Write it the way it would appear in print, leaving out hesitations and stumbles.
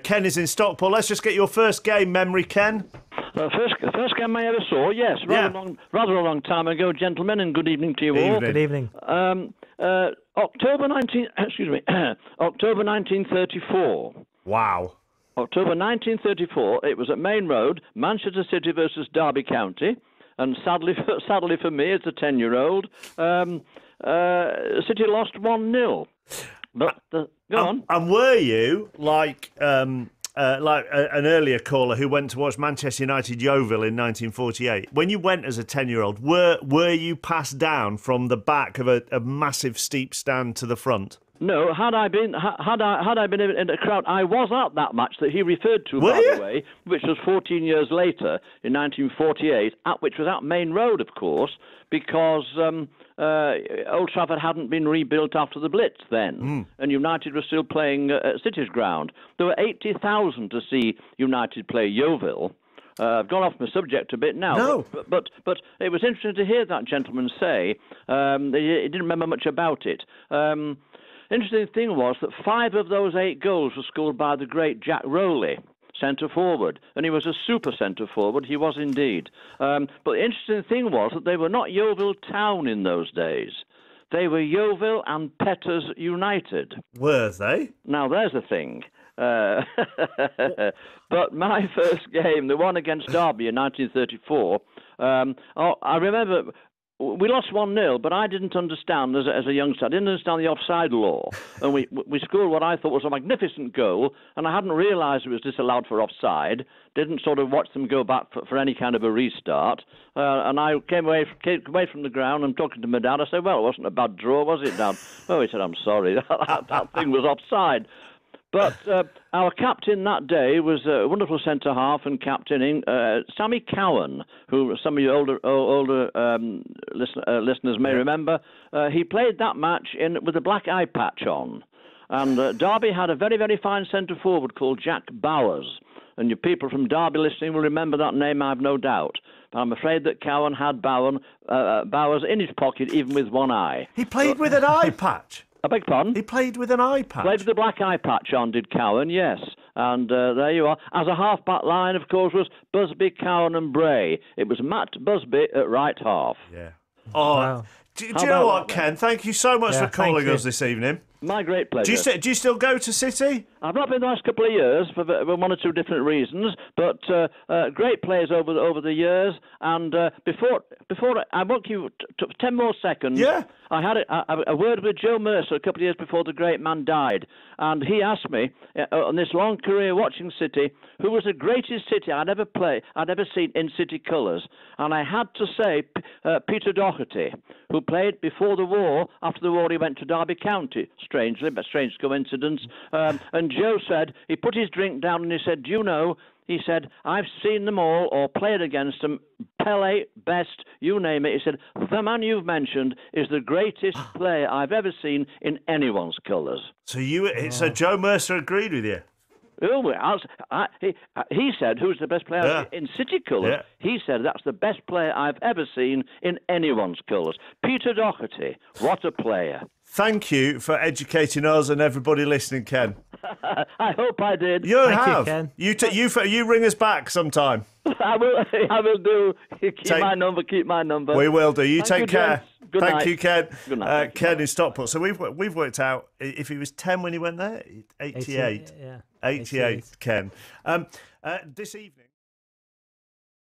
Ken is in Stockport. Let's just get your first game memory, Ken. First game I ever saw, yes. Rather a long time ago, gentlemen, and good evening to you all. Good evening. October 1934. Wow. October 1934, it was at Main Road, Manchester City versus Derby County, and sadly for me, as a 10-year-old, City lost 1-0. But go on. And were you like an earlier caller who went to watch Manchester United Yeovil in 1948? When you went as a 10-year-old, were you passed down from the back of a massive steep stand to the front? No, had I been in the crowd, I was at that match that he referred to, by the way, which was 14 years later in 1948, which was at Main Road, of course, because Old Trafford hadn't been rebuilt after the Blitz then, and United were still playing at City's ground. There were 80,000 to see United play Yeovil. I've gone off my subject a bit now, no. but it was interesting to hear that gentleman say he didn't remember much about it. Interesting thing was that 5 of those 8 goals were scored by the great Jack Rowley, centre forward, and he was a super centre forward. He was indeed. But the interesting thing was that they were not Yeovil Town in those days. They were Yeovil and Petters United. Were they? Now there's the thing. But my first game, the one against Derby in 1934, I remember. We lost 1-0, but I didn't understand as a youngster. I didn't understand the offside law, and we scored what I thought was a magnificent goal, and I hadn't realised it was disallowed for offside. Didn't sort of watch them go back for any kind of a restart, and I came away from the ground and talking to my dad. I said, "Well, it wasn't a bad draw, was it, Dad?" Oh, he said, "I'm sorry, that thing was offside." But our captain that day was a wonderful centre-half and captaining Sammy Cowan, who some of you older listeners may remember. He played that match with a black eye patch on. And Derby had a very, very fine centre-forward called Jack Bowers. And you people from Derby listening will remember that name, I have no doubt. But I'm afraid that Cowan had Bowers in his pocket, even with one eye. He played with an eye patch? I beg pardon? He played with an eye patch? Played with the black eye patch on, did Cowan, yes. And there you are. As a half-back line, of course, was Busby, Cowan and Bray. It was Matt Busby at right half. Yeah. Oh, wow. Do you know what, Ken? Thank you so much for calling us this evening. My great pleasure. Do you still go to City? I've not been the last couple of years for one or two different reasons, but great players over the years. And before I won't give you 10 more seconds. Yeah. I had a word with Joe Mercer a couple of years before the great man died, and he asked me on this long career watching City, who was the greatest City I'd ever seen in City colours, and I had to say Peter Doherty, who played before the war. After the war, he went to Derby County. Strangely, but strange coincidence. And Joe said, he put his drink down and he said, "Do you know?" He said, "I've seen them all or played against them. Pele, best, you name it." He said, "The man you've mentioned is the greatest player I've ever seen in anyone's colours." So Joe Mercer agreed with you? Oh, he said, "Who's the best player in City colours?" Yeah. He said, "That's the best player I've ever seen in anyone's colours." Peter Doherty, what a player. Thank you for educating us and everybody listening, Ken. I hope I did. Thank you, Ken. You ring us back sometime. I will do. Keep my number. We will do. You take care. Good night. Thank you, Ken. Good night. Ken in Stockport. So we've worked out if he was 10 when he went there, 88. 88, Ken. This evening.